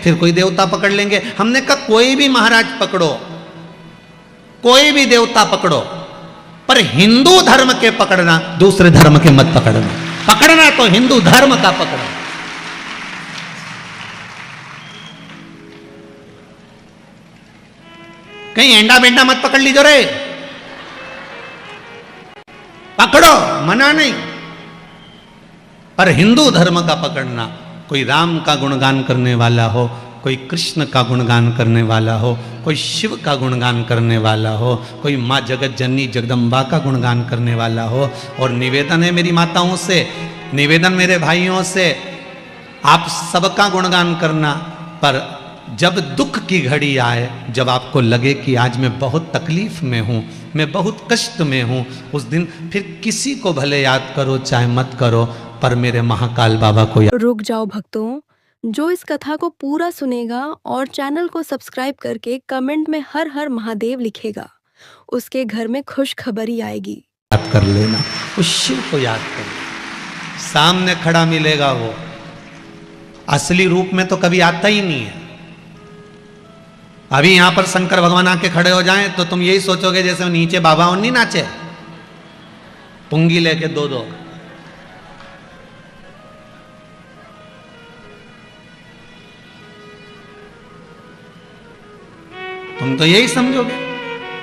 फिर कोई देवता पकड़ लेंगे। हमने कहा कोई भी महाराज पकड़ो, कोई भी देवता पकड़ो, पर हिंदू धर्म के पकड़ना, दूसरे धर्म के मत पकड़ना। पकड़ना तो हिंदू धर्म का पकड़ना। कहीं एंडा बेंडा मत पकड़ लीजो रे, पकड़ो, मना नहीं, पर हिंदू धर्म का पकड़ना। कोई राम का गुणगान करने वाला हो, कोई कृष्ण का गुणगान करने वाला हो, कोई शिव का गुणगान करने वाला हो, कोई माँ जगत जननी जगदम्बा का गुणगान करने वाला हो। और निवेदन है मेरी माताओं से, निवेदन मेरे भाइयों से, आप सबका गुणगान करना, पर जब दुख की घड़ी आए, जब आपको लगे कि आज मैं बहुत तकलीफ में हूँ, मैं बहुत कष्ट में हूँ, उस दिन फिर किसी को भले याद करो चाहे मत करो, पर मेरे महाकाल बाबा को याद। रुक जाओ भक्तों, जो इस कथा को पूरा सुनेगा और चैनल को सब्सक्राइब करके कमेंट में हर हर महादेव लिखेगा, उसके घर में खुशखबरी आएगी। याद कर लेना, उस शिव को याद कर, सामने खड़ा मिलेगा वो, असली रूप में तो कभी आता ही नहीं है। अभी यहां पर शंकर भगवान आके खड़े हो जाएं तो तुम यही सोचोगे जैसे नीचे बाबा और नहीं नाचे, पुंगी लेके दो दो। तुम तो यही समझोगे,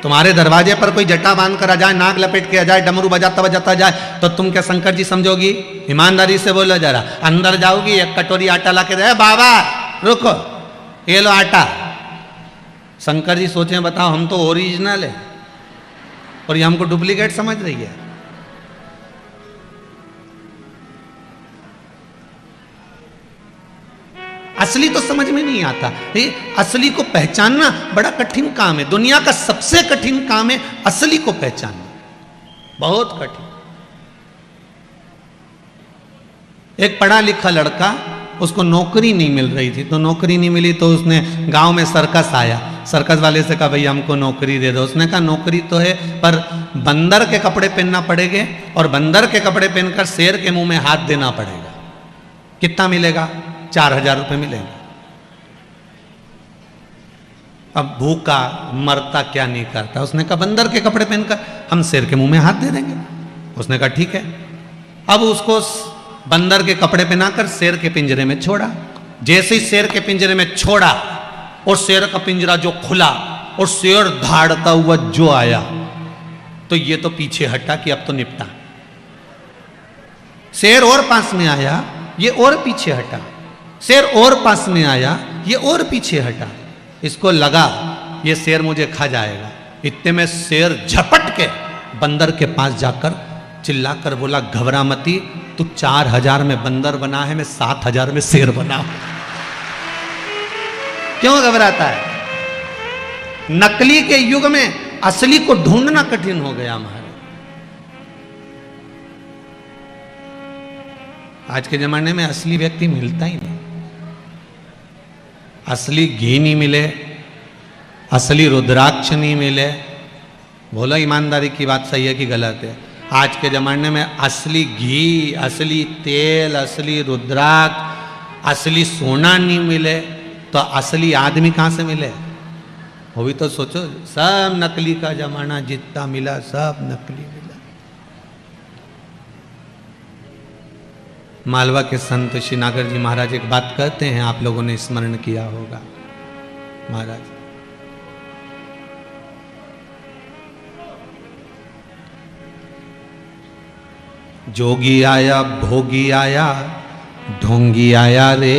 तुम्हारे दरवाजे पर कोई जटा बांध कर आ जाए, नाग लपेट के आ जाए, डमरू बजाता बजाता जाए, तो तुम क्या शंकर जी समझोगी? ईमानदारी से बोलो जरा, अंदर जाओगी, एक कटोरी आटा ला के दे, बाबा रुको ये लो आटा। शंकर जी सोचे बताओ हम तो ओरिजिनल है और ये हमको डुप्लीकेट समझ रही है। असली तो समझ में नहीं आता, ये असली को पहचानना बड़ा कठिन काम है। दुनिया का सबसे कठिन काम है असली को पहचानना, बहुत कठिन। एक पढ़ा लिखा लड़का, उसको नौकरी नहीं मिल रही थी, तो नौकरी नहीं मिली तो उसने गांव में सर्कस आया, सर्कस वाले से कहा भैया हमको नौकरी दे दो। उसने कहा नौकरी तो है पर बंदर के कपड़े पहनना पड़ेंगे और बंदर के कपड़े पहनकर शेर के मुंह में हाथ देना पड़ेगा। कितना मिलेगा? 4000 रुपये मिलेंगे। अब भूखा मरता क्या नहीं करता, उसने कहा बंदर के कपड़े पहनकर हम शेर के मुंह में हाथ दे देंगे। उसने कहा ठीक है। अब उसको बंदर के कपड़े पहनाकर शेर के पिंजरे में छोड़ा। जैसे ही शेर के पिंजरे में छोड़ा और शेर का पिंजरा जो खुला और शेर धाड़ता हुआ जो आया, तो ये तो पीछे हटा कि अब तो निपटा। शेर और पास में आया, ये और पीछे हटा। शेर और पास में आया, ये और पीछे हटा। इसको लगा ये शेर मुझे खा जाएगा। इतने में शेर झपट के बंदर के पास जाकर चिल्लाकर बोला घबरा मती, तू 4000 में बंदर बना है, मैं 7000 में शेर बना हूं। क्यों घबराता है? नकली के युग में असली को ढूंढना कठिन हो गया हमारे। आज के जमाने में असली व्यक्ति मिलता ही नहीं। असली घी नहीं मिले, असली रुद्राक्ष नहीं मिले। बोलो ईमानदारी की बात सही है कि गलत है? आज के जमाने में असली घी, असली तेल, असली रुद्राक्ष, असली सोना नहीं मिले तो असली आदमी कहां से मिले? वो भी तो सोचो, सब नकली का जमाना, जितना मिला सब नकली मिला। मालवा के संत श्री नागर जी महाराज एक बात कहते हैं, आप लोगों ने स्मरण किया होगा। महाराज जोगी आया भोगी आया ढोंगी आया रे,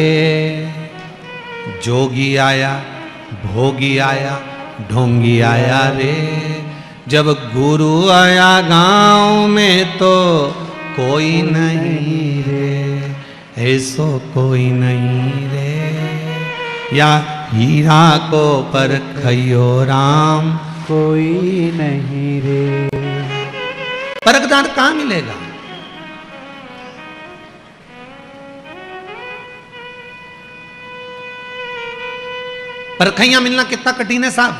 जोगी आया भोगी आया ढोंगी आया रे। जब गुरु आया गांव में तो कोई नहीं रे, ऐसो कोई नहीं रे। या हीरा को परखियो राम, कोई नहीं रे। परखदार कहां मिलेगा? परखैया मिलना कितना कठिन है साहब।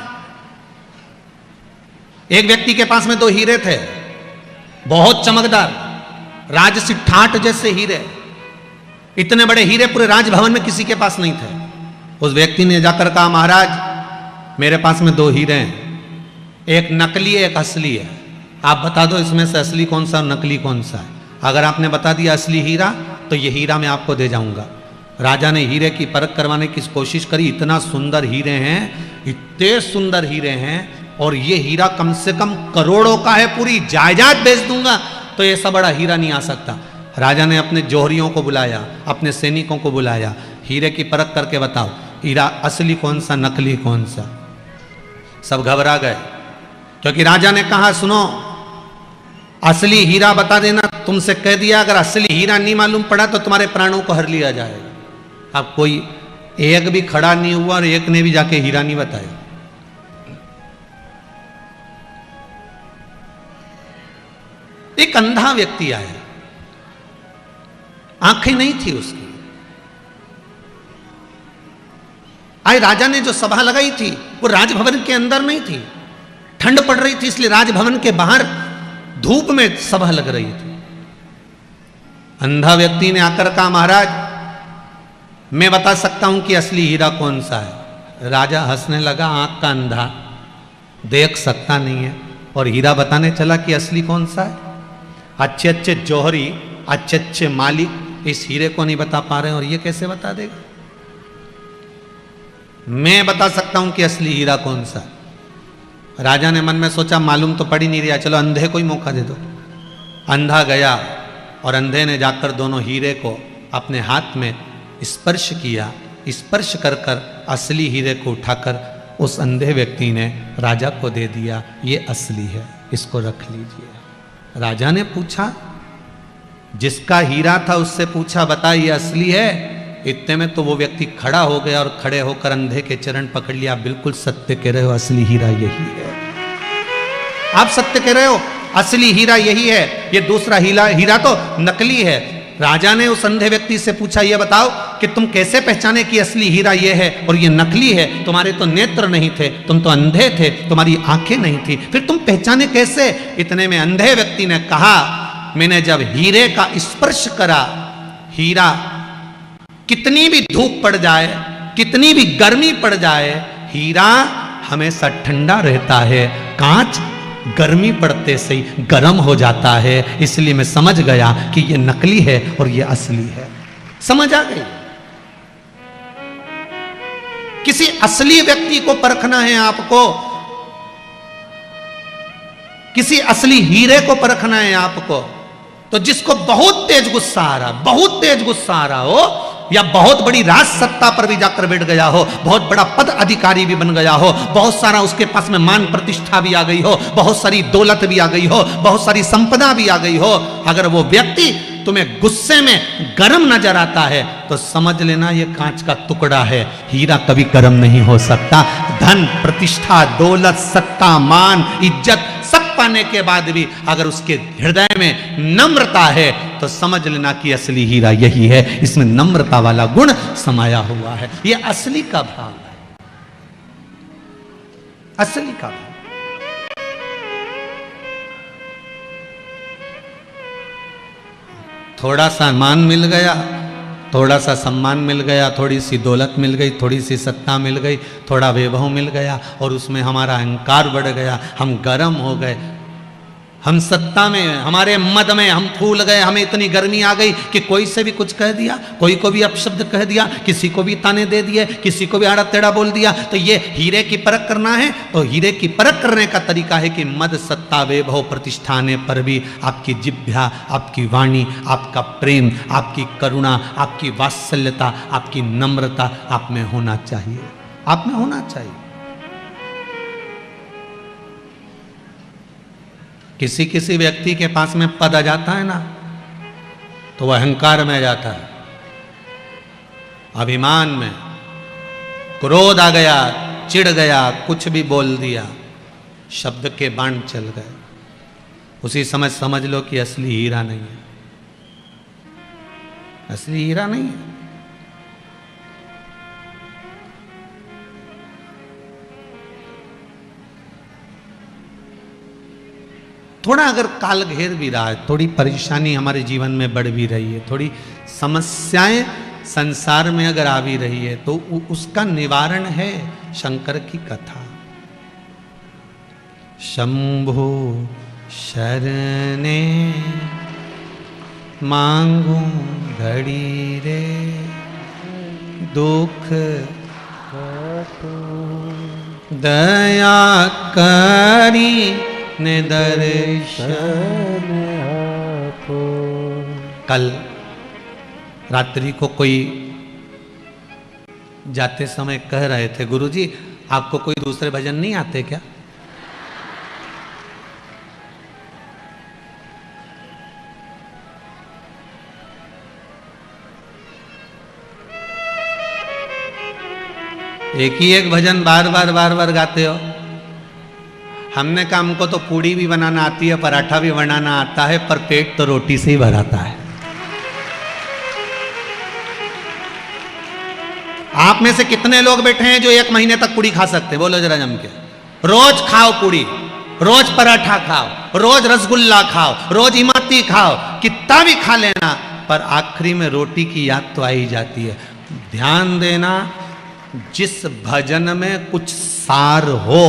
एक व्यक्ति के पास में 2 हीरे थे, बहुत चमकदार, राजसी ठाठ जैसे हीरे। इतने बड़े हीरे पूरे राजभवन में किसी के पास नहीं थे। उस व्यक्ति ने जाकर कहा, महाराज मेरे पास में 2 हीरे हैं, एक नकली है एक असली है, आप बता दो इसमें से असली कौन सा और नकली कौन सा है। अगर आपने बता दिया असली हीरा तो ये हीरा मैं आपको दे जाऊंगा। राजा ने हीरे की परख करवाने की कोशिश करी, इतना सुंदर हीरे हैं, इतने सुंदर हीरे हैं, और ये हीरा कम से कम करोड़ों का है, पूरी जायदाद बेच दूंगा तो ये सब बड़ा हीरा नहीं आ सकता। राजा ने अपने जौहरियों को बुलाया, अपने सैनिकों को बुलाया, हीरे की परख करके बताओ हीरा असली कौन सा नकली कौन सा। सब घबरा गए, क्योंकि राजा ने कहा सुनो असली हीरा बता देना, तुमसे कह दिया अगर असली हीरा नहीं मालूम पड़ा तो तुम्हारे प्राणों को हर लिया जाएगा। अब कोई एक भी खड़ा नहीं हुआ और एक ने भी जाके हीरा नहीं बताया। एक अंधा व्यक्ति आया, आंखें नहीं थी उसकी। आज राजा ने जो सभा लगाई थी वो राजभवन के अंदर नहीं थी, ठंड पड़ रही थी इसलिए राजभवन के बाहर धूप में सभा लग रही थी। अंधा व्यक्ति ने आकर कहा, महाराज मैं बता सकता हूं कि असली हीरा कौन सा है। राजा हंसने लगा, आंख का अंधा देख सकता नहीं है और हीरा बताने चला कि असली कौन सा है। अच्छे अच्छे जौहरी, अच्छे अच्छे मालिक इस हीरे को नहीं बता पा रहे हैं और ये कैसे बता देगा। मैं बता सकता हूं कि असली हीरा कौन सा है। राजा ने मन में सोचा मालूम तो पड़ ही नहीं रहा, चलो अंधे को ही मौका दे दो। अंधा गया और अंधे ने जाकर दोनों हीरे को अपने हाथ में स्पर्श किया। स्पर्श कर कर असली हीरे को उठाकर उस अंधे व्यक्ति ने राजा को दे दिया, ये असली है, इसको रख लीजिए। राजा ने पूछा, जिसका हीरा था उससे पूछा बता ये असली है। इतने में तो वो व्यक्ति खड़ा हो गया और खड़े होकर अंधे के चरण पकड़ लिया, बिल्कुल सत्य कह रहे हो, असली हीरा यही है। आप सत्य कह रहे हो, असली हीरा यही है, ये दूसरा हीरा तो नकली है। राजा ने उस अंधे व्यक्ति से पूछा, ये बताओ कि तुम कैसे पहचाने कि असली हीरा ये है और ये नकली है। तुम्हारे तो नेत्र नहीं थे, तुम तो अंधे थे, तुम्हारी आंखें नहीं थी, फिर तुम पहचाने कैसे। इतने में अंधे व्यक्ति ने कहा, मैंने जब हीरे का स्पर्श करा, हीरा कितनी भी धूप पड़ जाए, कितनी भी गर्मी पड़ जाए, हीरा हमेशा ठंडा रहता है। कांच गर्मी पड़ते से ही गर्म हो जाता है, इसलिए मैं समझ गया कि ये नकली है और ये असली है। समझ आ गई। किसी असली व्यक्ति को परखना है आपको, किसी असली हीरे को परखना है आपको, तो जिसको बहुत तेज गुस्सा आ रहा, बहुत तेज गुस्सा आ रहा हो, या बहुत बड़ी राज सत्ता पर भी जाकर बैठ गया हो, बहुत बड़ा पद अधिकारी भी बन गया हो, बहुत सारा उसके पास में मान प्रतिष्ठा भी आ गई हो, बहुत सारी दौलत भी आ गई हो, बहुत सारी संपदा भी आ गई हो, अगर वो व्यक्ति तुम्हें गुस्से में गर्म नजर आता है तो समझ लेना ये कांच का टुकड़ा है, हीरा कभी गर्म नहीं हो सकता। धन, प्रतिष्ठा, दौलत, सत्ता, मान, इज्जत सब पाने के बाद भी अगर उसके हृदय में नम्रता है तो समझ लेना कि असली हीरा यही है, इसमें नम्रता वाला गुण समाया हुआ है। यह असली का भाव है, असली का भाव। थोड़ा सा मान मिल गया, थोड़ा सा सम्मान मिल गया, थोड़ी सी दौलत मिल गई, थोड़ी सी सत्ता मिल गई, थोड़ा वैभव मिल गया और उसमें हमारा अहंकार बढ़ गया, हम गर्म हो गए, हम सत्ता में, हमारे मद में हम फूल गए, हमें इतनी गर्मी आ गई कि कोई से भी कुछ कह दिया, कोई को भी अपशब्द कह दिया, किसी को भी ताने दे दिए, किसी को भी आड़ा टेढ़ा बोल दिया। तो ये हीरे की परख करना है तो हीरे की परख करने का तरीका है कि मद, सत्ता, वैभव, प्रतिष्ठा आने पर भी आपकी जिह्वा, आपकी वाणी, आपका प्रेम, आपकी करुणा, आपकी वात्सल्यता, आपकी नम्रता आप में होना चाहिए, आप में होना चाहिए। किसी किसी व्यक्ति के पास में पद आ जाता है ना तो वह अहंकार में आ जाता है, अभिमान में, क्रोध आ गया, चिढ़ गया, कुछ भी बोल दिया, शब्द के बाण चल गए, उसी समय समझ लो कि असली हीरा नहीं है, असली हीरा नहीं है। थोड़ा अगर काल घेर भी रहा है, थोड़ी परेशानी हमारे जीवन में बढ़ भी रही है, थोड़ी समस्याएं संसार में अगर आ भी रही है तो उसका निवारण है शंकर की कथा। शंभो शरणे मांगू घड़ी रे दुख दया करी ने दर्शन आपो। कल रात्रि को कोई जाते समय कह रहे थे, गुरुजी आपको कोई दूसरे भजन नहीं आते क्या? एक ही एक भजन बार बार गाते हो। हमने कहा हमको तो पूड़ी भी बनाना आती है, पराठा भी बनाना आता है, पर पेट तो रोटी से ही भराता है। आप में से कितने लोग बैठे हैं जो 1 महीने तक पूड़ी खा सकते हैं? बोलो जरा जम के। रोज खाओ पूड़ी, रोज पराठा खाओ, रोज रसगुल्ला खाओ, रोज इमरती खाओ, कितना भी खा लेना, पर आखिरी में रोटी की याद तो आ ही जाती है। ध्यान देना, जिस भजन में कुछ सार हो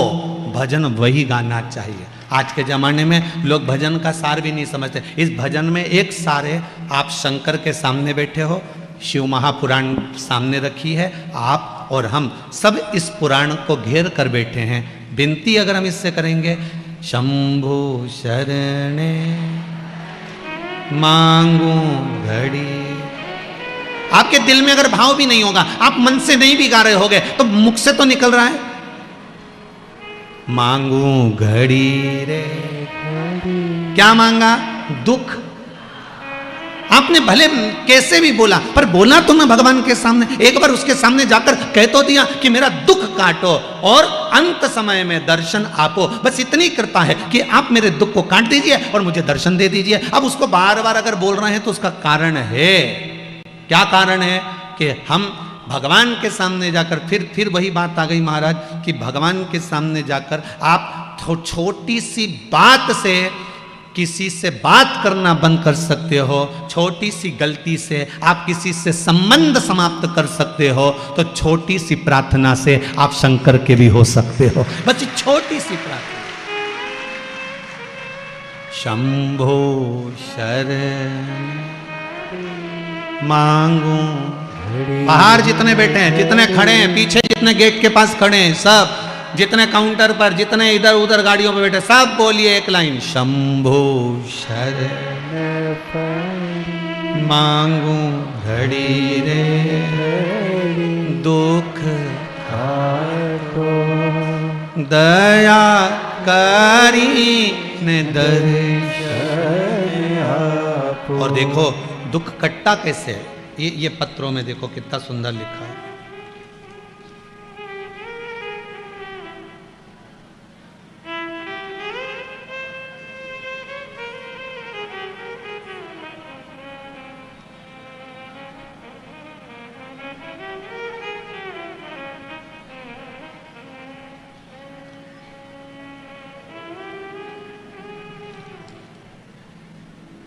भजन वही गाना चाहिए। आज के जमाने में लोग भजन का सार भी नहीं समझते। इस भजन में एक सार है। आप शंकर के सामने बैठे हो, शिव महापुराण सामने रखी है, आप और हम सब इस पुराण को घेर कर बैठे हैं। विनती अगर हम इससे करेंगे, शंभु शरणे मांगू घड़ी। आपके दिल में अगर भाव भी नहीं होगा, आप मन से नहीं भी गा रहे होगे, तो मुख से तो निकल रहा है, मांगू घड़ी रे। क्या मांगा? दुख। आपने भले कैसे भी बोला, पर बोला तो मैं भगवान के सामने, एक बार उसके सामने जाकर कह तो दिया कि मेरा दुख काटो और अंत समय में दर्शन आपो। बस इतनी कृपा है कि आप मेरे दुख को काट दीजिए और मुझे दर्शन दे दीजिए। अब उसको बार बार अगर बोल रहे हैं तो उसका कारण है। क्या कारण है? कि हम भगवान के सामने जाकर, फिर वही बात आ गई महाराज कि भगवान के सामने जाकर आप छोटी सी बात से किसी से बात करना बंद कर सकते हो। छोटी सी गलती से आप किसी से संबंध समाप्त कर सकते हो, तो छोटी सी प्रार्थना से आप शंकर के भी हो सकते हो। बस छोटी सी प्रार्थना। शंभो शरण मांगू। बाहर जितने बैठे हैं, जितने खड़े हैं, पीछे जितने गेट के पास खड़े हैं, सब जितने काउंटर पर, जितने इधर उधर गाड़ियों में बैठे, सब बोलिए एक लाइन, शंभो शरण मांगू घड़ी रे दुख दया करी ने दर्शन आपो। और देखो दुख कट्टा कैसे है, ये पत्रों में देखो कितना सुंदर लिखा है।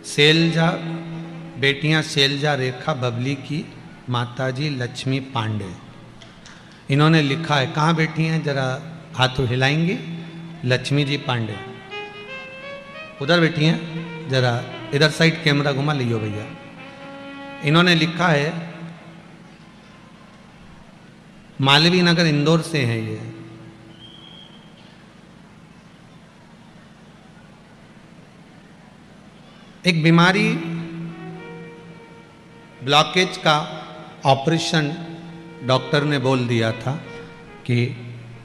शैलजा बेटियां शैलजा रेखा बबली की माताजी लक्ष्मी पांडे, इन्होंने लिखा है। कहाँ बैठी हैं जरा हाथ हिलाएंगी? लक्ष्मी जी पांडे उधर बैठी हैं, जरा इधर साइड कैमरा घुमा लियो भैया। इन्होंने लिखा है, मालवीय नगर इंदौर से है ये। एक बीमारी ब्लॉकेज का ऑपरेशन डॉक्टर ने बोल दिया था कि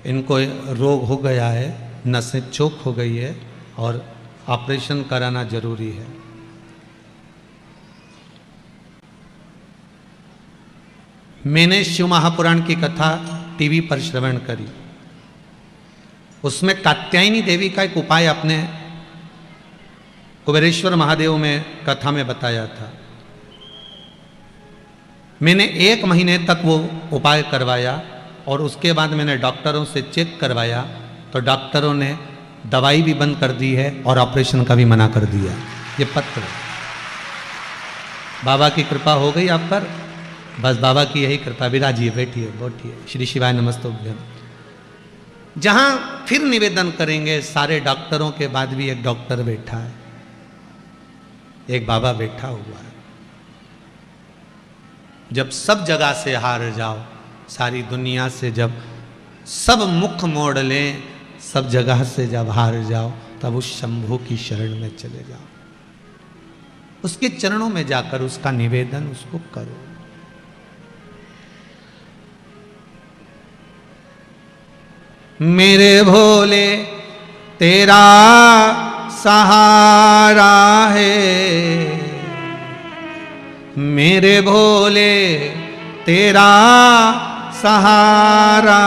इनको रोग हो गया है, नसें चोक हो गई है और ऑपरेशन कराना जरूरी है। मैंने शिव महापुराण की कथा टीवी पर श्रवण करी। उसमें कात्यायनी देवी का एक उपाय अपने कुबेरेश्वर महादेव में कथा में बताया था। मैंने 1 महीने तक वो उपाय करवाया और उसके बाद मैंने डॉक्टरों से चेक करवाया तो डॉक्टरों ने दवाई भी बंद कर दी है और ऑपरेशन का भी मना कर दिया। ये पत्र बाबा की कृपा हो गई आप पर। बस बाबा की यही कृपा। विराजिए, बैठिए, बैठिए। श्री शिवाय नमस्तुभ्यम। जहां फिर निवेदन करेंगे, सारे डॉक्टरों के बाद भी एक डॉक्टर बैठा है, एक बाबा बैठा हुआ है। जब सब जगह से हार जाओ, सारी दुनिया से जब सब मुख मोड़ लें, सब जगह से जब हार जाओ, तब उस शंभू की शरण में चले जाओ, उसके चरणों में जाकर उसका निवेदन उसको करो। मेरे भोले तेरा सहारा है, मेरे भोले तेरा सहारा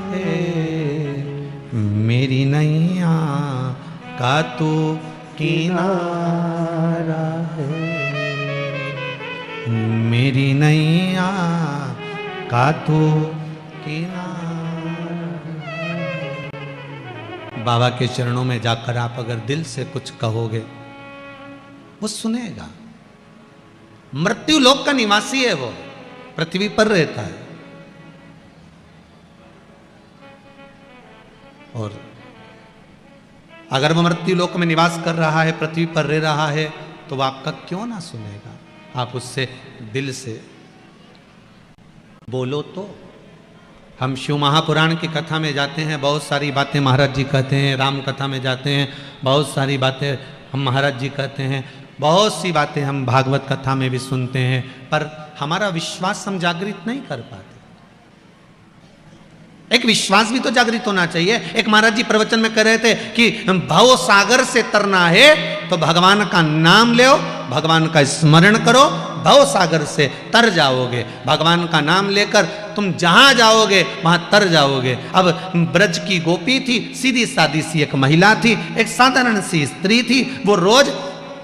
है, मेरी नैया का तू किनारा है, मेरी नैया का तू किनारा। बाबा के चरणों में जाकर आप अगर दिल से कुछ कहोगे, वो सुनेगा। मृत्यु लोक का निवासी है, वो पृथ्वी पर रहता है, और अगर वो मृत्यु लोक में निवास कर रहा है, पृथ्वी पर रह रहा है, तो वो आपका क्यों ना सुनेगा। आप उससे दिल से बोलो तो। हम शिव महापुराण की कथा में जाते हैं, बहुत सारी बातें महाराज जी कहते हैं। राम कथा में जाते हैं, बहुत सारी बातें हम महाराज जी कहते हैं। बहुत सी बातें हम भागवत कथा में भी सुनते हैं, पर हमारा विश्वास हम जागृत नहीं कर पाते। एक विश्वास भी तो जागृत होना चाहिए। एक महाराज जी प्रवचन में कह रहे थे कि भव सागर से तरना है तो भगवान का नाम लो, भगवान का स्मरण करो, भव सागर से तर जाओगे। भगवान का नाम लेकर तुम जहां जाओगे वहां तर जाओगे। अब ब्रज की गोपी थी, सीधी सादी सी एक महिला थी, एक साधारण सी स्त्री थी। वो रोज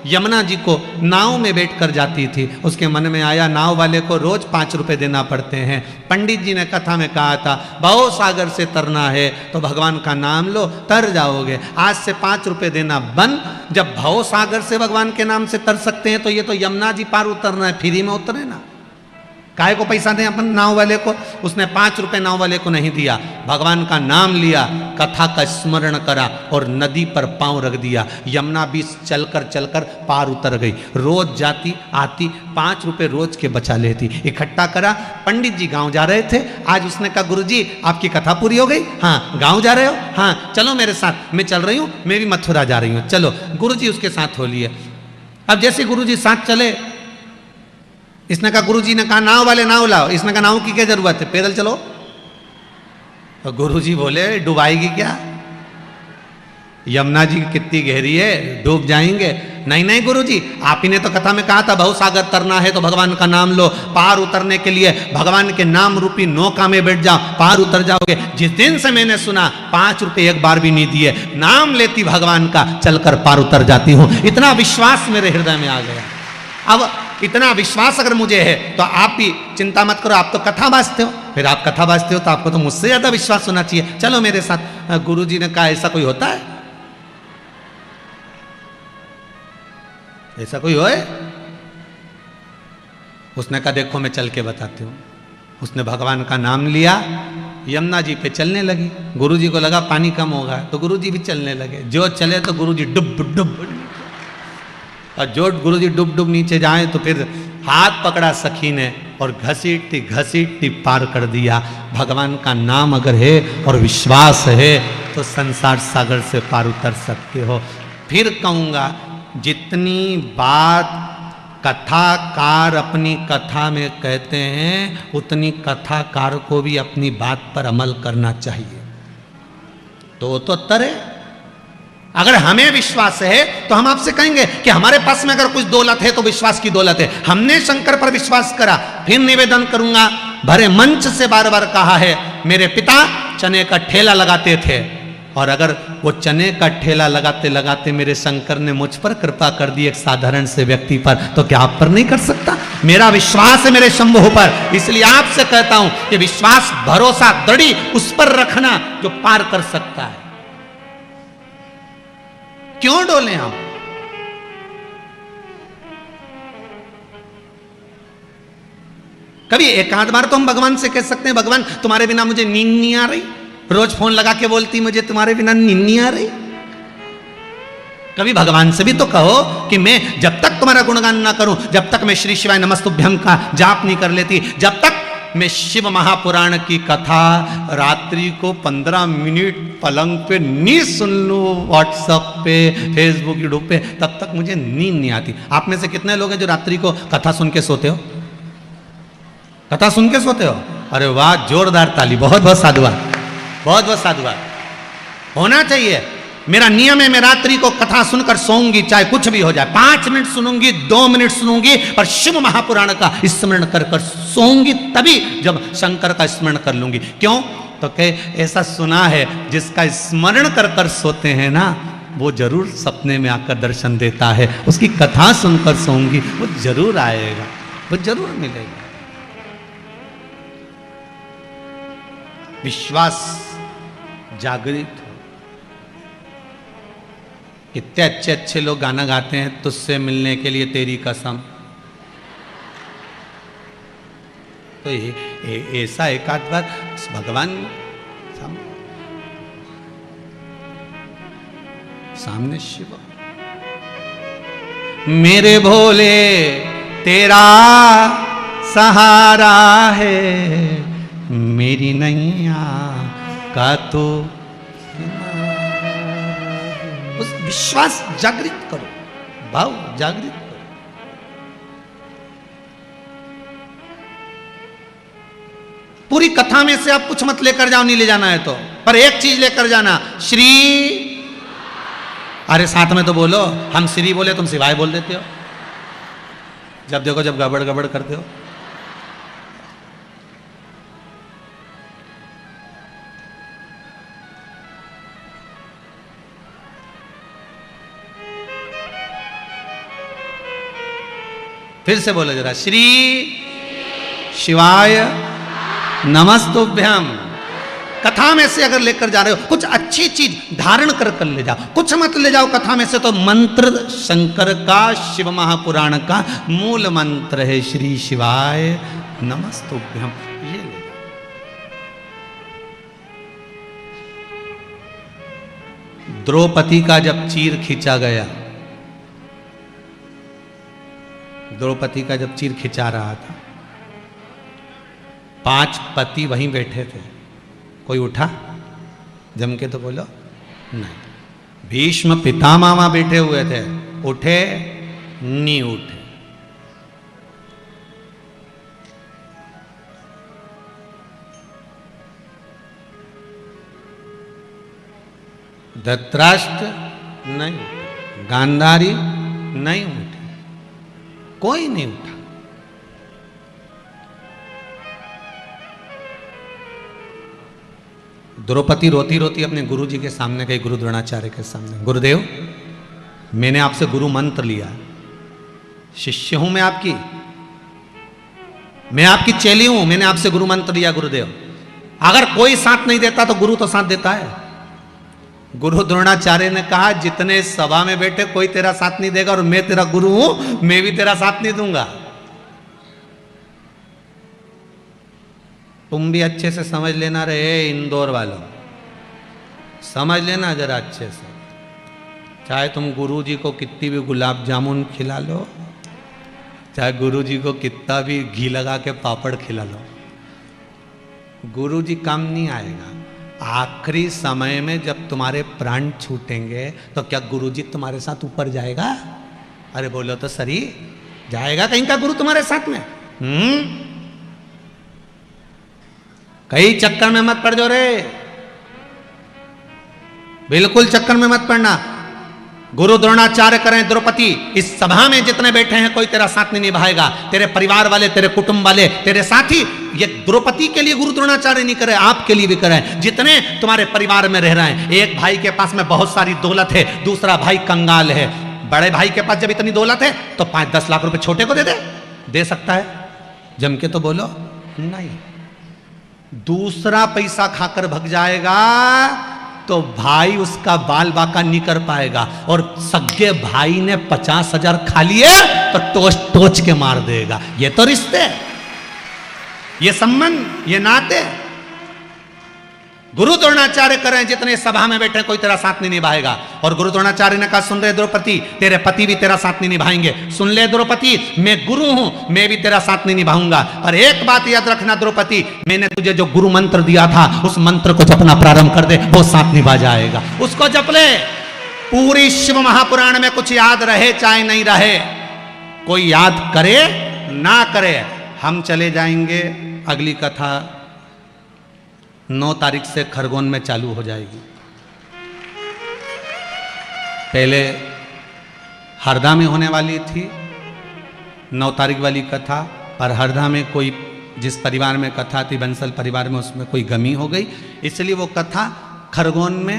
यमुना जी को नाव में बैठकर जाती थी। उसके मन में आया नाव वाले को रोज 5 रुपए देना पड़ते हैं। पंडित जी ने कथा में कहा था भव सागर से तरना है तो भगवान का नाम लो, तर जाओगे। आज से 5 रुपए देना बंद। जब भव सागर से भगवान के नाम से तर सकते हैं तो ये तो यमुना जी पार उतरना है, फ्री में उतरे ना। काहे को पैसा दें अपन नाव वाले को। उसने 5 रुपए नाव वाले को नहीं दिया, भगवान का नाम लिया, कथा का स्मरण करा और नदी पर पांव रख दिया। यमुना बीच चलकर चलकर पार उतर गई। रोज जाती आती, 5 रुपए रोज के बचा लेती। इकट्ठा करा। पंडित जी गांव जा रहे थे। आज उसने कहा गुरुजी आपकी कथा पूरी हो गई? हाँ। गांव जा रहे हो? हाँ। चलो मेरे साथ, मैं चल रही हूँ, मैं भी मथुरा जा रही हूँ, चलो। गुरुजी उसके साथ हो लिए। अब जैसे गुरुजी साथ चले, इसने कहा गुरुजी ने कहा नाव वाले नाव लाओ। इसने कहा नाव की क्या जरूरत है, पैदल चलो। तो गुरुजी बोले डुबाएगी क्या, यमुना जी कितनी गहरी है, डूब जाएंगे। नहीं नहीं गुरुजी, आप ही ने तो कथा में कहा था भव सागर तरना है तो भगवान का नाम लो, पार उतरने के लिए भगवान के नाम रूपी नौका में बैठ जाओ, पार उतर जाओगे। जिस दिन से मैंने सुना 5 रुपए एक बार भी नहीं दिए, नाम लेती भगवान का, चलकर पार उतर जाती हूं। इतना विश्वास मेरे हृदय में आ गया। अब इतना विश्वास अगर मुझे है तो आप भी चिंता मत करो। आप तो कथा बाजते हो, फिर आप कथा बाजते हो तो आपको तो मुझसे ज्यादा विश्वास होना चाहिए। चलो मेरे साथ। गुरुजी ने कहा ऐसा कोई होता है, ऐसा कोई होए? उसने कहा देखो मैं चल के बताती हूँ। उसने भगवान का नाम लिया, यमुना जी पे चलने लगी। गुरुजी को लगा पानी कम होगा तो गुरुजी भी चलने लगे। जो चले तो गुरुजी डुब डुब, और जो गुरुजी डुब डुब नीचे जाए तो फिर हाथ पकड़ा सखी ने और घसीटती घसीटती पार कर दिया। भगवान का नाम अगर है और विश्वास है तो संसार सागर से पार उतर सकते हो। फिर कहूँगा जितनी बात कथाकार अपनी कथा में कहते हैं उतनी कथाकार को भी अपनी बात पर अमल करना चाहिए, तो तरे। अगर हमें विश्वास है तो हम आपसे कहेंगे कि हमारे पास में अगर कुछ दौलत है तो विश्वास की दौलत है। हमने शंकर पर विश्वास करा। फिर निवेदन करूंगा, भरे मंच से बार बार कहा है, मेरे पिता चने का ठेला लगाते थे और अगर वो चने का ठेला लगाते लगाते मेरे शंकर ने मुझ पर कृपा कर दी एक साधारण से व्यक्ति पर, तो क्या आप पर नहीं कर सकता? मेरा विश्वास है मेरे शंभु पर, इसलिए आपसे कहता हूं कि विश्वास भरोसा दृढ़ी उस पर रखना जो पार कर सकता है। क्यों डोले हम? कभी एक आध बार तो हम भगवान से कह सकते हैं, भगवान तुम्हारे बिना मुझे नींद नहीं आ रही। रोज फोन लगा के बोलती मुझे तुम्हारे बिना नींद नहीं आ रही। कभी भगवान से भी तो कहो कि मैं जब तक तुम्हारा गुणगान ना करूं, जब तक मैं श्री शिवाय नमस्तुभ्यं का जाप नहीं कर लेती, जब तक मैं शिव महापुराण की कथा रात्रि को 15 मिनट पलंग पे नहीं सुन लूं, व्हाट्सएप पे, फेसबुक, यूट्यूब पे, तब तक मुझे नींद नहीं आती। आप में से कितने लोग हैं जो रात्रि को कथा सुन के सोते हो? कथा सुन के सोते हो? अरे वाह, जोरदार ताली, बहुत बहुत साधुवाद, बहुत बहुत साधुवाद। होना चाहिए। मेरा नियम है, मैं रात्रि को कथा सुनकर सोऊंगी, चाहे कुछ भी हो जाए। 5 मिनट सुनूंगी, 2 मिनट सुनूंगी, पर शिव महापुराण का स्मरण कर कर सोऊंगी, तभी जब शंकर का स्मरण कर लूंगी। क्यों? तो कह ऐसा सुना है, जिसका स्मरण कर कर सोते हैं ना, वो जरूर सपने में आकर दर्शन देता है। उसकी कथा सुनकर सोऊंगी, वो जरूर आएगा, वो जरूर मिलेगा। विश्वास जागृत। कितने अच्छे अच्छे लोग गाना गाते हैं, तुझसे मिलने के लिए तेरी कसम। तो ऐसा एक आध बार भगवान सामने शिव, मेरे भोले तेरा सहारा है, मेरी नैया का तो उस विश्वास जागृत करो, भाव जागृत करो। पूरी कथा में से आप कुछ मत लेकर जाओ, नहीं ले जाना है तो, पर एक चीज लेकर जाना, श्री। अरे साथ में तो बोलो, हम श्री बोले तुम शिवाय बोल देते हो। जब देखो जब गड़बड़ गड़बड़ करते हो। फिर से बोलो जरा, श्री शिवाय नमस्तुभ्यम। कथा में से अगर लेकर जा रहे हो, कुछ अच्छी चीज धारण कर कर ले जाओ, कुछ मत ले जाओ कथा में से। तो मंत्र शंकर का, शिव महापुराण का मूल मंत्र है श्री शिवाय नमस्तुभ्यम, ये ले जाओ। द्रौपदी का जब चीर खींचा गया, द्रौपदी का जब चीर खिंचा रहा था, 5 पति वहीं बैठे थे। कोई उठा जम के? तो बोलो नहीं। भीष्म पितामह वहां बैठे हुए थे, उठे नहीं उठे। धृतराष्ट्र नहीं उठे, गांधारी नहीं उठे, कोई नहीं उठा। द्रौपदी रोती रोती अपने गुरु जी के सामने गई, गुरु द्रोणाचार्य के सामने। गुरुदेव, मैंने आपसे गुरु मंत्र लिया, शिष्य हूं मैं आपकी, मैं आपकी चेली हूं, मैंने आपसे गुरु मंत्र लिया गुरुदेव। अगर कोई साथ नहीं देता तो गुरु तो साथ देता है। गुरु द्रोणाचार्य ने कहा, जितने सभा में बैठे कोई तेरा साथ नहीं देगा, और मैं तेरा गुरु हूं, मैं भी तेरा साथ नहीं दूंगा। तुम भी अच्छे से समझ लेना रहे इंदौर वालों, समझ लेना जरा अच्छे से। चाहे तुम गुरु जी को कितनी भी गुलाब जामुन खिला लो, चाहे गुरु जी को कितना भी घी लगा के पापड़ खिला लो, गुरु जी काम नहीं आएगा। आखिरी समय में जब तुम्हारे प्राण छूटेंगे तो क्या गुरु जी तुम्हारे साथ ऊपर जाएगा? अरे बोलो तो सही, जाएगा कहीं का गुरु तुम्हारे साथ में? कई चक्कर में मत पड़ जाओ रे, बिल्कुल चक्कर में मत पड़ना। गुरु द्रोणाचार्य करें द्रौपदी, इस सभा में जितने बैठे हैं कोई तेरा साथ नहीं निभाएगा। तेरे परिवार वाले, तेरे कुटुंब वाले, तेरे साथी, ये द्रौपदी के लिए गुरु द्रोणाचार्य नहीं करे, आपके लिए भी करें। जितने तुम्हारे परिवार में रह रहे हैं, एक भाई के पास में बहुत सारी दौलत है, दूसरा भाई कंगाल है। बड़े भाई के पास जब इतनी दौलत है तो 5-10 लाख रुपए छोटे को दे सकता है? जम के तो बोलो नहीं। दूसरा पैसा खाकर भग जाएगा तो भाई उसका बाल बाका नहीं कर पाएगा, और सगे भाई ने 50,000 खा लिए तो टोच टोच के मार देगा। ये तो रिश्ते। ये संबंध, ये नाते गुरु द्रोणाचार्य कर रहे हैं, जितने सभा में बैठे कोई तेरा साथ नहीं निभाएगा। और गुरु द्रोणाचार्य ने कहा, सुन रहे द्रौपदी, तेरे पति भी तेरा साथ नहीं निभाएंगे। सुन ले द्रौपदी, मैं गुरु हूं, मैं भी तेरा साथ नहीं निभाऊंगा। पर एक बात याद रखना द्रौपदी, मैंने तुझे जो गुरु मंत्र दिया था उस मंत्र को जपना प्रारंभ कर दे, वो साथ निभा जाएगा। उसको जप ले। पूरी शिव महापुराण में कुछ याद रहे चाहे नहीं रहे, कोई याद करे ना करे, हम चले जाएंगे। अगली कथा 9 तारीख से खरगोन में चालू हो जाएगी। पहले हरदा में होने वाली थी 9 तारीख वाली कथा, पर हरदा में कोई जिस परिवार में कथा थी, बंसल परिवार में, उसमें कोई गमी हो गई, इसलिए वो कथा खरगोन में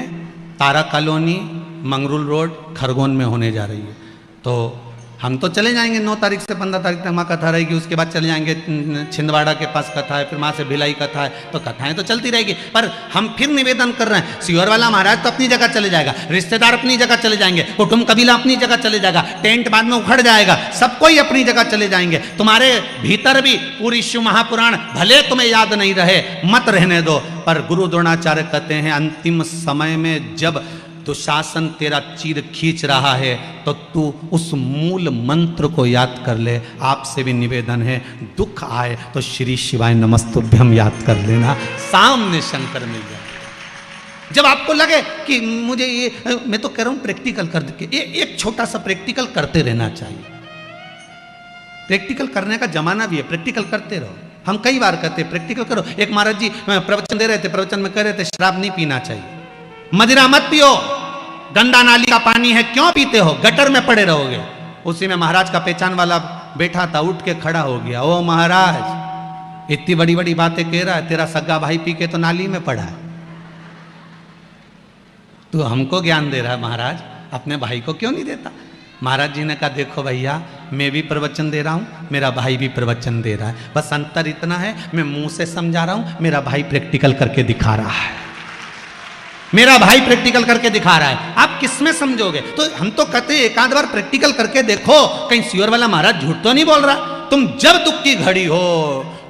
तारा कॉलोनी मंगरूल रोड खरगोन में होने जा रही है। तो हम तो चले जाएंगे 9 तारीख से 15 तारीख तक वहाँ कथा रहेगी। उसके बाद चले जाएंगे छिंदवाड़ा के पास कथा है, फिर वहाँ से भिलाई कथा है, तो कथाएं तो चलती रहेगी। पर हम फिर निवेदन कर रहे हैं, सियोर वाला महाराज तो अपनी जगह चले जाएगा, रिश्तेदार अपनी जगह चले जाएंगे, कुटुंब कबीला अपनी जगह चले जाएगा, टेंट बाद में उखड़ जाएगा, सब कोई अपनी जगह चले जाएंगे। तुम्हारे भीतर भी पूरी शिव महापुराण भले तुम्हें याद नहीं रहे, मत रहने दो। पर गुरु द्रोणाचार्य कहते हैं, अंतिम समय में जब दुशासन तेरा चीर खींच रहा है तो तू उस मूल मंत्र को याद कर ले। आपसे भी निवेदन है, दुख आए तो श्री शिवाय नमस्तुभ्यम याद कर लेना, सामने शंकर मिल जाए। जब आपको लगे कि मुझे ये, मैं तो कह रहा हूं प्रैक्टिकल कर के, एक छोटा सा प्रैक्टिकल करते रहना चाहिए। प्रैक्टिकल करने का जमाना भी है, प्रैक्टिकल करते रहो। हम कई बार कहते हैं प्रैक्टिकल करो। एक महाराज जी प्रवचन दे रहे थे, प्रवचन में कह रहे थे शराब नहीं पीना चाहिए, मदिरा मत पियो, गंदा नाली का पानी है, क्यों पीते हो, गटर में पड़े रहोगे। उसी में महाराज का पहचान वाला बैठा था, उठ के खड़ा हो गया, ओ महाराज इतनी बड़ी बड़ी बातें कह रहा है, तेरा सगा भाई पी के तो नाली में पड़ा है, तू हमको ज्ञान दे रहा है महाराज, अपने भाई को क्यों नहीं देता। महाराज जी ने कहा, देखो भैया मैं भी प्रवचन दे रहा हूँ, मेरा भाई भी प्रवचन दे रहा है, बस अंतर इतना है मैं मुंह से समझा रहा हूँ, मेरा भाई प्रैक्टिकल करके दिखा रहा है, मेरा भाई प्रैक्टिकल करके दिखा रहा है। आप किस में समझोगे। तो हम तो कहते हैं एक आध बार प्रैक्टिकल करके देखो, कहीं सियोर वाला महाराज झूठ तो नहीं बोल रहा। तुम जब दुख की घड़ी हो,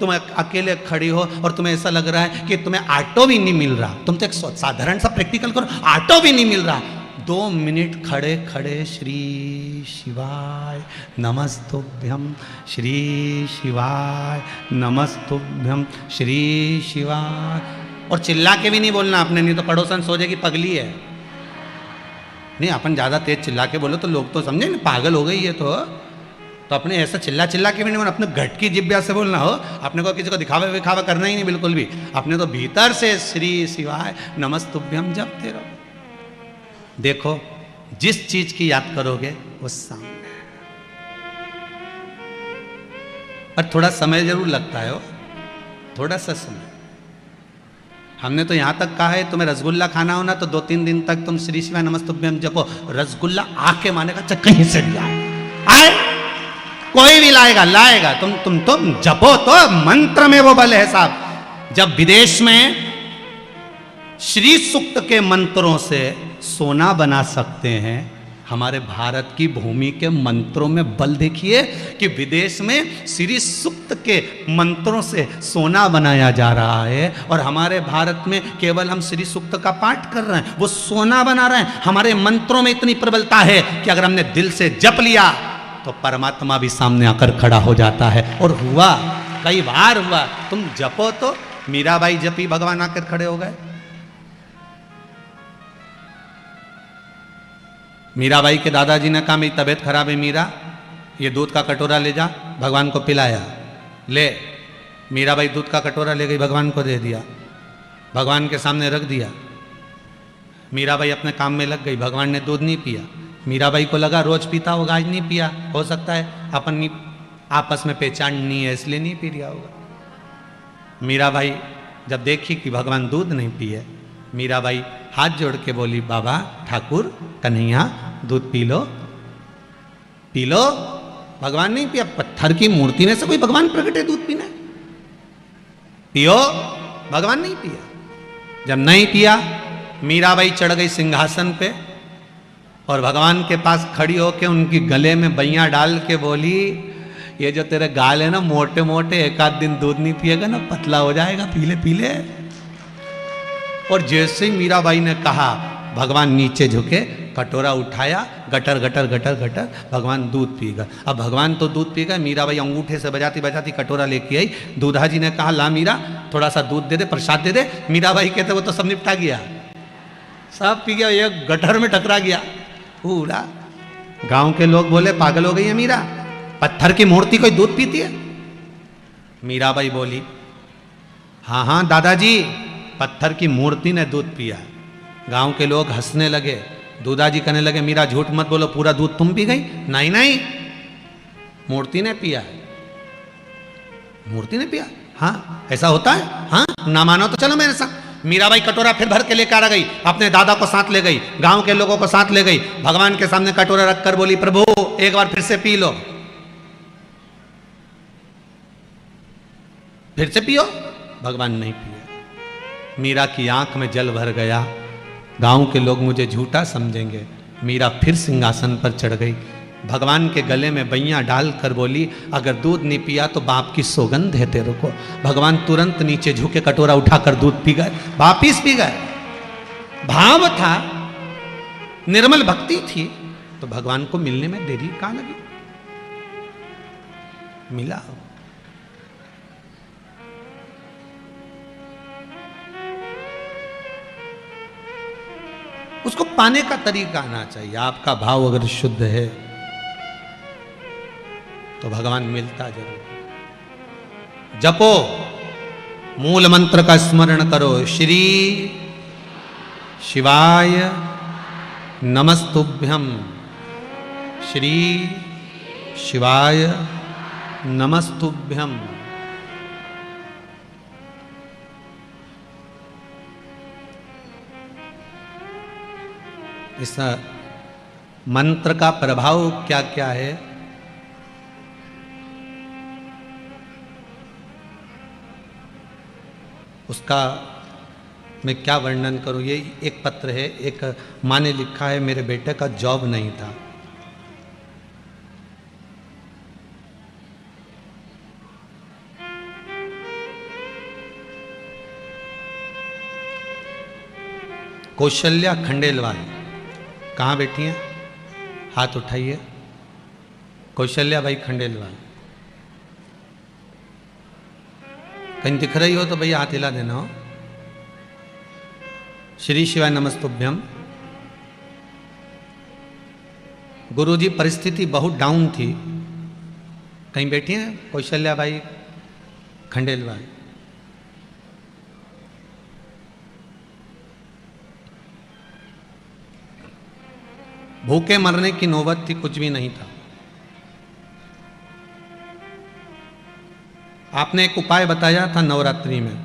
तुम अकेले खड़ी हो और तुम्हें ऐसा लग रहा है कि तुम्हें ऑटो भी नहीं मिल रहा, तुम तो एक साधारण सा प्रैक्टिकल करो, ऑटो भी नहीं मिल रहा, 2 मिनट खड़े खड़े श्री शिवाय नमस्तुभ्यम, श्री शिवाय नमस्तुभ्यम, श्री शिवाय, और चिल्ला के भी नहीं बोलना आपने, नहीं तो पड़ोसन सोचेगी पगली है। नहीं, अपन ज़्यादा तेज चिल्ला के बोलो तो लोग तो समझे ना पागल हो गई है। तो अपने ऐसा चिल्ला चिल्ला के भी नहीं बोलना, अपने घट की जिब्या से बोलना हो। अपने को किसी को दिखावा विखावा करना ही नहीं बिल्कुल भी, अपने तो भीतर से श्री शिवाय नमस्तुभ्यम जपते रहो। देखो जिस चीज की याद करोगे वो सामने, पर थोड़ा समय जरूर लगता है, थोड़ा सा समय। हमने तो यहां तक कहा है तुम्हें रसगुल्ला खाना हो ना तो 2-3 दिन तक तुम श्री शिवाय नमस्तुभ्यम जपो, रसगुल्ला आके माने का कहीं से भी आए, कोई भी लाएगा, तुम जपो तो मंत्र में वो बल है साहब। जब विदेश में श्री सूक्त के मंत्रों से सोना बना सकते हैं, हमारे भारत की भूमि के मंत्रों में बल देखिए कि विदेश में श्री सूक्त के मंत्रों से सोना बनाया जा रहा है, और हमारे भारत में केवल हम श्री सूक्त का पाठ कर रहे हैं, वो सोना बना रहे हैं। हमारे मंत्रों में इतनी प्रबलता है कि अगर हमने दिल से जप लिया तो परमात्मा भी सामने आकर खड़ा हो जाता है। और हुआ, कई बार हुआ। तुम जपो तो मीराबाई जपी, भगवान आकर खड़े हो गए। मीराबाई के दादाजी ने कहा मेरी तबीयत खराब है मीरा, ये दूध का कटोरा ले जा, भगवान को पिलाया। ले, मीराबाई दूध का कटोरा ले गई, भगवान को दे दिया, भगवान के सामने रख दिया। मीराबाई अपने काम में लग गई, भगवान ने दूध नहीं पिया। मीराबाई को लगा रोज पीता होगा, आज नहीं पिया, हो सकता है अपन आपस में पहचान नहीं है इसलिए नहीं पी लिया होगा। मीराबाई जब देखी कि भगवान दूध नहीं पिए, मीराबाई हाथ जोड़ के बोली, बाबा ठाकुर कन्हैया दूध पी लो, पी लो। भगवान नहीं पिया, पत्थर की मूर्ति में से कोई भगवान प्रकट है दूध पीना, पियो। भगवान नहीं पिया। जब नहीं पिया, मीराबाई चढ़ गई सिंहासन पे और भगवान के पास खड़ी होके उनकी गले में बैया डाल के बोली ये जो तेरे गाल है ना मोटे मोटे, एक आध दिन दूध नहीं पिएगा ना पतला हो जाएगा, पीले पीले। और जैसे ही मीराबाई ने कहा, भगवान नीचे झुके, कटोरा उठाया, गटर गटर गटर गटर, भगवान दूध पीगा। अब भगवान तो दूध पीगा, मीराबाई अंगूठे से बजाती बजाती कटोरा लेके आई। दूधा जी ने कहा, ला मीरा थोड़ा सा दूध दे दे, प्रसाद दे दे। मीराबाई कहते वो तो सब निपटा गया, सब पी गया, एक गटर में टकरा गया पूरा। गांव के लोग बोले पागल हो गई है मीरा, पत्थर की मूर्ति कोई दूध पीती है? मीराबाई बोली, हाँ हाँ दादाजी, पत्थर की मूर्ति ने दूध पिया। गांव के लोग हंसने लगे। दूधा जी कहने लगे, मीरा झूठ मत बोलो, पूरा दूध तुम पी गई? नहीं नहीं, मूर्ति ने पिया, मूर्ति ने पिया। हाँ ऐसा होता है? हाँ ना मानो तो चलो मेरे साथ। मीराबाई कटोरा फिर भर के लेकर आ गई, अपने दादा को साथ ले गई, गांव के लोगों को साथ ले गई, भगवान के सामने कटोरा रखकर बोली, प्रभु एक बार फिर से पी लो, फिर से पियो। भगवान नहीं पिए। मीरा की आंख में जल भर गया। गांव के लोग मुझे झूठा समझेंगे। मीरा फिर सिंहासन पर चढ़ गई, भगवान के गले में बैया डालकर बोली, अगर दूध नहीं पिया तो बाप की सौगंध है तेरे को। भगवान तुरंत नीचे झुके, कटोरा उठाकर दूध पी गए, वापिस पी गए। भाव था, निर्मल भक्ति थी, तो भगवान को मिलने में देरी कहां लगी? मिला। उसको पाने का तरीका आना चाहिए। आपका भाव अगर शुद्ध है तो भगवान मिलता जरूर। जपो, मूल मंत्र का स्मरण करो, श्री शिवाय नमस्तुभ्यम, श्री शिवाय नमस्तुभ्यम। इस मंत्र का प्रभाव क्या क्या है? उसका मैं क्या वर्णन करूं? ये एक पत्र है, एक माँ ने लिखा है, मेरे बेटे का जॉब नहीं था, कौशल्या खंडेलवाल कहाँ बैठी हैं? हाथ उठाइए। कौशल्या भाई खंडेलवाल कहीं दिख रही हो तो भैया हाथ हिला देना हो। श्री शिवाय नमस्तुभ्यम। गुरुजी परिस्थिति बहुत डाउन थी, कहीं बैठी हैं कौशल्या भाई खंडेलवाल? भूखे मरने की नौबत थी, कुछ भी नहीं था। आपने एक उपाय बताया था नवरात्रि में,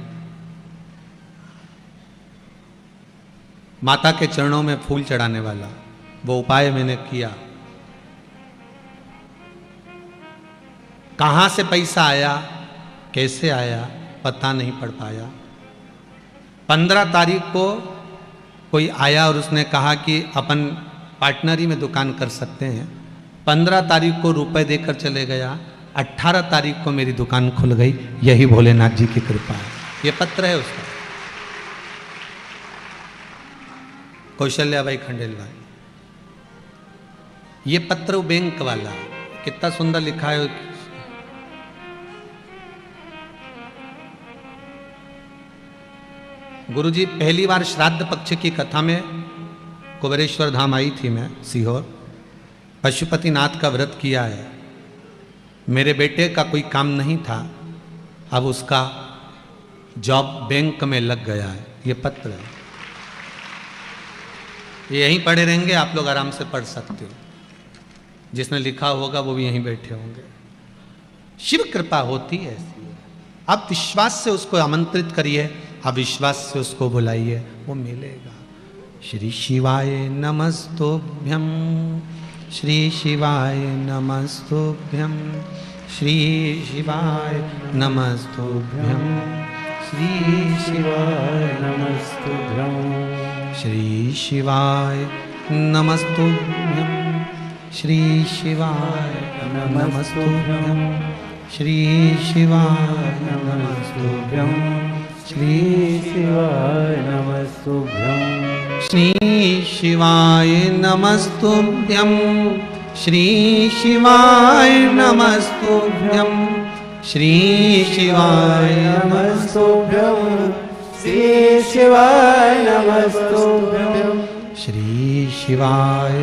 माता के चरणों में फूल चढ़ाने वाला, वो उपाय मैंने किया। कहां से पैसा आया, कैसे आया, पता नहीं पड़ पाया। 15 तारीख को कोई आया और उसने कहा कि अपन पार्टनरी में दुकान कर सकते हैं। 15 तारीख को रुपए देकर चले गया, 18 तारीख को मेरी दुकान खुल गई। यही भोलेनाथ जी की कृपा है। ये पत्र है उसका, कौशल्या भाई खंडेलवाल। ये पत्र बैंक वाला, कितना सुंदर लिखा है। गुरुजी पहली बार श्राद्ध पक्ष की कथा में कुबेरेश्वर धाम आई थी मैं, सीहोर। पशुपतिनाथ का व्रत किया है। मेरे बेटे का कोई काम नहीं था, अब उसका जॉब बैंक में लग गया है। ये पत्र है, ये यहीं पढ़े रहेंगे, आप लोग आराम से पढ़ सकते हो। जिसने लिखा होगा वो भी यहीं बैठे होंगे। शिव कृपा होती है ऐसी। आप विश्वास से उसको आमंत्रित करिए, आप विश्वास से उसको बुलाइए, वो मिलेगा। श्री शिवाय नमस्तुभ्यं, श्री शिवाय नमस्तुभ्यं, श्री शिवाय नमस्तुभ्यं, श्री शिवाय नमस्तुभ्यं, श्री शिवाय नमस्तुभ्यं, श्री शिवाय नमस्तुभ्यं श्री शिवाय नमस्तुभ्यं श्री शिवाय नमस्तुभ्यं श्री शिवाय नमस्तुभ्यं श्री शिवाय नमस्तुभ्यं श्री शिवाय नमस्तुभ्यं श्री शिवाय नमस्तुभ्यं श्री शिवाय